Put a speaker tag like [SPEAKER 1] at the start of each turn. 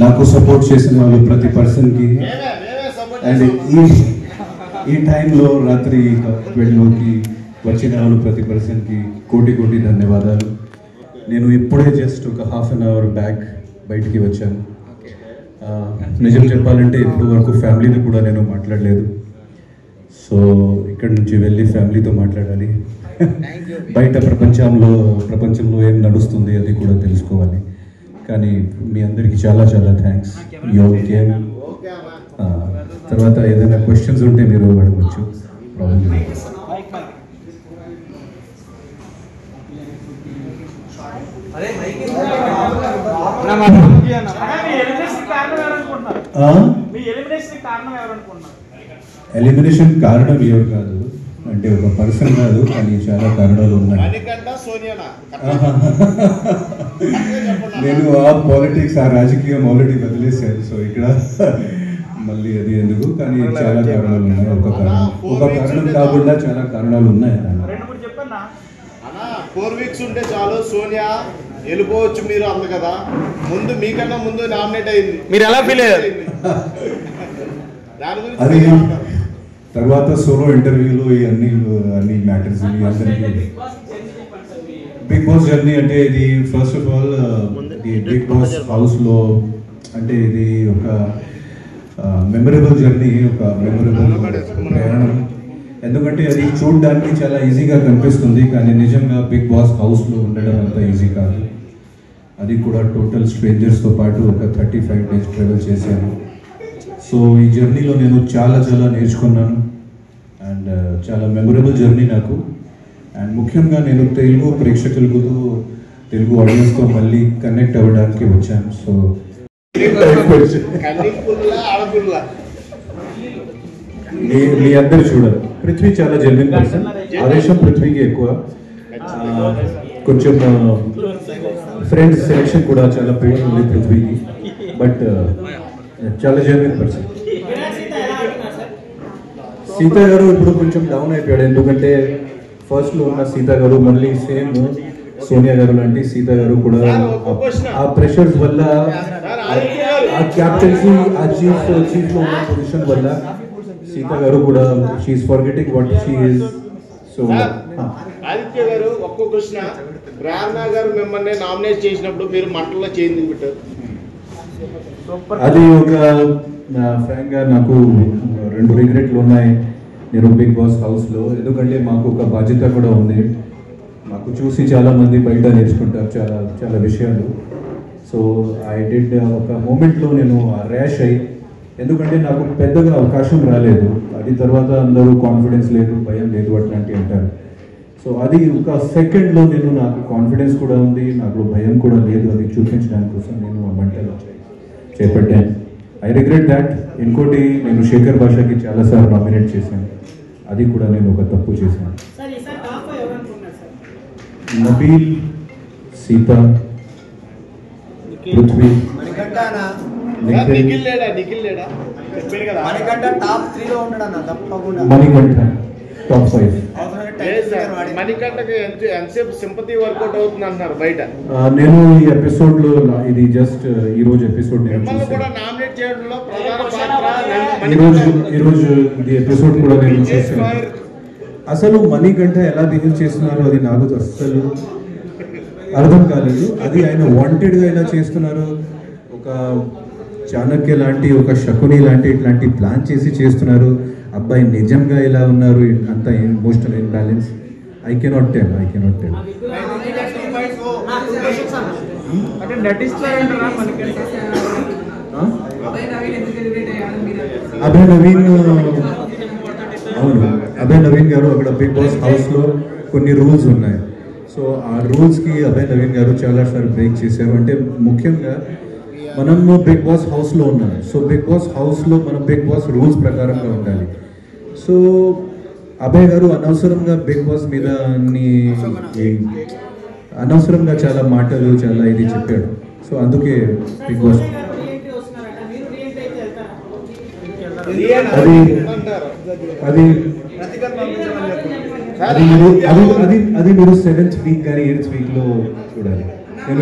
[SPEAKER 1] నాకు సపోర్ట్ చేసిన వాళ్ళు ప్రతి పర్సన్కి, అండ్ ఈ టైంలో రాత్రి 12లోకి వచ్చిన వాళ్ళు ప్రతి పర్సన్కి కోటి కోటి ధన్యవాదాలు. నేను ఇప్పుడే జస్ట్ ఒక హాఫ్ అన్ అవర్ బ్యాక్ బయటికి వచ్చాను. నిజం చెప్పాలంటే ఇప్పుడు వరకు ఫ్యామిలీతో కూడా నేను మాట్లాడలేదు. సో ఇక్కడ నుంచి వెళ్ళి ఫ్యామిలీతో మాట్లాడాలి. బయట ప్రపంచంలో ఏం నడుస్తుంది అది కూడా తెలుసుకోవాలి. కానీ మీ అందరికీ చాలా చాలా థ్యాంక్స్. తర్వాత ఏదైనా క్వశ్చన్స్ ఉంటే మీరు అడగవచ్చు. ప్రాబ్లం లేదు. ఎలిమినేషన్ కారణం ఎవరు కాదు, అంటే ఒక పర్సన్ కాదు, కానీ చాలా కారణాలు ఉన్నాయి. నేను ఆ పాలిటిక్స్, ఆ రాజకీయం ఆల్రెడీ వదిలేశాను. సో ఇక్కడ మళ్ళీ అది ఎందుకు, కానీ చాలా కారణాలు ఉన్నాయి. ఒక కారణం కాకుండా చాలా కారణాలు ఉన్నాయి.
[SPEAKER 2] 4 వీక్స్ ఉంటే చాలు సోనియా వెళ్ళిపోవచ్చు మీరు అంది కదా. ముందు మీకన్నా ముందు నామినేట్ అయింది, మీరు ఎలా ఫీల్ అయ్యారు?
[SPEAKER 1] అది తర్వాత సోలో ఇంటర్వ్యూలు అన్ని మ్యాటర్స్ అందరికీ. బిగ్ బాస్ జర్నీ అంటే ఇది ఫస్ట్ ఆఫ్ ఆల్ ఈ బిగ్ బాస్ హౌస్లో అంటే ఇది ఒక మెమరబుల్ జర్నీ, ఒక మెమరబుల్ ప్రయాణం. ఎందుకంటే అది చూడడానికి చాలా ఈజీగా కనిపిస్తుంది, కానీ నిజంగా బిగ్ బాస్ హౌస్లో ఉండడం అంత ఈజీ కాదు. అది కూడా టోటల్ స్ట్రేంజర్స్తో పాటు ఒక 35 days ట్రావెల్ చేశాను. సో ఈ జర్నీలో నేను చాలా చాలా నేర్చుకున్నాను, అండ్ చాలా మెమరబుల్ జర్నీ నాకు. అండ్ ముఖ్యంగా నేను తెలుగు ప్రేక్షకులకు, తెలుగు ఆడియన్స్తో మళ్ళీ కనెక్ట్ అవ్వడానికి వచ్చాను. సో మీ అందరు చూడాలి. పృథ్వీ చాలా జెన్యున్ పర్సన్, ఆవేశం పృథ్వీకి ఎక్కువ. కొంచెం ఫ్రెండ్స్ సెలెక్షన్ కూడా చాలా పెయిన్ ఉంది పృథ్వీకి, బట్ చాలా జెన్యున్ పర్సన్. సీత గారు ఇప్పుడు కొంచెం డౌన్ అయిపోయాడు, ఎందుకంటే ఫస్ట్లో ఉన్న సీత గారు మళ్ళీ సేమ్ సోనియా గారు లాంటి సీత గారు కూడా ఆ ప్రెషర్స్ వల్ల, ఆ క్యాప్టెన్సీ, ఆ చీఫ్లో ఉన్న పొజిషన్ వల్ల సీత గారు కూడా she's forgetting what she is. So
[SPEAKER 2] Aditya గారు ఒక్క క్వశ్చన్, ప్రేరణ గారు మిమ్మల్ని నామినేట్ చేసినప్పుడు మీరు మంటల్లో చేంజ్ పెట్టారు.
[SPEAKER 1] అది ఒక ఫ్రాంక్గా నాకు 2 రిగ్రెట్లు ఉన్నాయి నేను బిగ్ బాస్ హౌస్లో. ఎందుకంటే మాకు ఒక బాధ్యత కూడా ఉంది. మాకు చూసి చాలామంది బయట నేర్చుకుంటారు చాలా చాలా విషయాలు. సో ఐ డిడ్ ఒక మూమెంట్లో నేను ర్యాష్ అయ్యి, ఎందుకంటే నాకు పెద్దగా అవకాశం రాలేదు. అది తర్వాత అందరూ కాన్ఫిడెన్స్ లేదు, భయం లేదు అట్లాంటివి అంటారు. సో అది ఒక సెకండ్లో నాకు కాన్ఫిడెన్స్ కూడా ఉంది, నాకు భయం కూడా లేదు. అది చూపించడానికి కోసం నేను ఆ మంటలు చేపట్టాను. I regret that. ఇంకోటి, నేను శేఖర్ భాషకి చాలాసార్లు నామినేట్ చేశాను, అది కూడా నేను ఒక తప్పు చేశాను. నబీల్, సీత, పృథ్వీ, మణికంఠ టాప్ 5.
[SPEAKER 2] మణికంఠకి ఎంతసేపు సింపతి వర్కౌట్ అవుతుంది అంటున్నారు బయట.
[SPEAKER 1] నేను ఈ ఎపిసోడ్లో, ఇది జస్ట్ ఈరోజు ఎపిసోడ్ ఈరోజు ఇది ఎపిసోడ్ కూడా నేను చూసాను. అసలు మణికంఠ ఎలా బిహేవ్ చేస్తున్నారు అది నాకు అస్సలు అర్థం కాలేదు. అది ఆయన వాంటెడ్గా ఎలా చేస్తున్నారు, ఒక చాణక్య లాంటి, ఒక శకుని లాంటి ఇట్లాంటి ప్లాన్ చేసి చేస్తున్నారు. అబ్బాయి నిజంగా ఎలా ఉన్నారు, అంత emotional imbalance. I cannot tell. Abhay Naveen, అవును, అభయ్ నవీన్ గారు అక్కడ బిగ్ బాస్ హౌస్లో కొన్ని రూల్స్ ఉన్నాయి. సో ఆ రూల్స్కి అభయ్ నవీన్ గారు చాలాసార్లు బ్రేక్ చేశారు. అంటే ముఖ్యంగా మనము బిగ్ బాస్ హౌస్లో ఉన్నాం. సో బిగ్ బాస్ హౌస్లో మనం బిగ్ బాస్ రూల్స్ ప్రకారంగా ఉండాలి. సో అభయ్ గారు అనవసరంగా బిగ్ బాస్ మీద అనవసరంగా చాలా మాటలు, చాలా ఇది చెప్పాడు. సో అందుకే బిగ్ బాస్ అది మీరు 7th వీక్ కానీ 8th వీక్లో చూడాలి. నేను